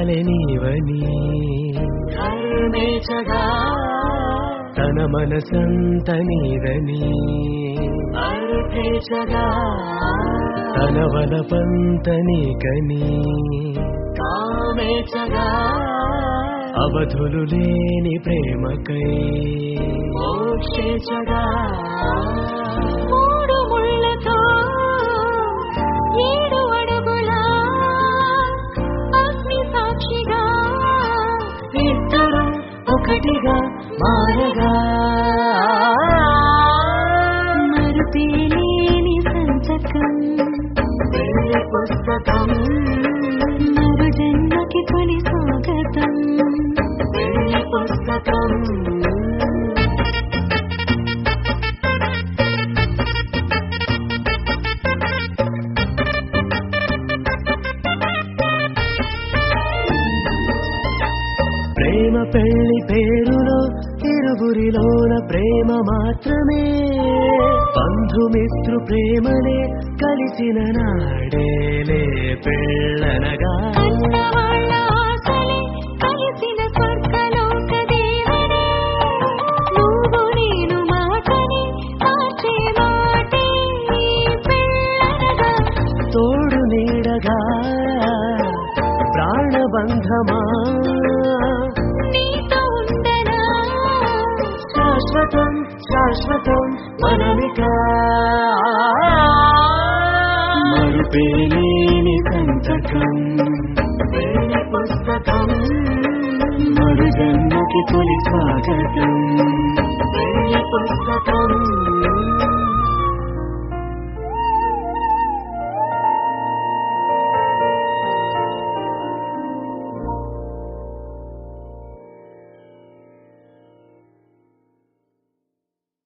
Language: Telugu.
చాలే నీవని కరుణించగా తన మనసంత నీదని అర్పించగా తన వలపంత నీకని కామించగా అవధులు లేని ప్రేమకై మోక్షించగా మూడు ముళ్ళతో 7 అడుగుల అగ్ని సాక్షిగా ఇద్దరు ఒకటిగా మారగా మరుపేలేని సంతకం పెళ్లి పుస్తకం మరు జన్మకి తొలి స్వాగతం పెళ్లి పుస్తకం ప్రేమ పెళ్లి పేరులో ఇరువురిలోన ప్రేమ మాత్రమే బంధుమిత్రు ప్రేమనే కలిసిన నాడేలే పెళ్ళనగా కన్నవాళ్ళ ఆశలే కలిసిన స్వర్గలోక దేవనే నువ్వు నేను మాటని మార్చే మాటే పెళ్ళనగా తోడు నీడగా ప్రాణబంధమా నీతో ఉండనా శాశ్వతం శాశ్వతం మనమిక మరుపేలేని సంతకం పెళ్లి పుస్తకం మరు జన్మకి తొలి స్వాగతం పెళ్లి పుస్తకం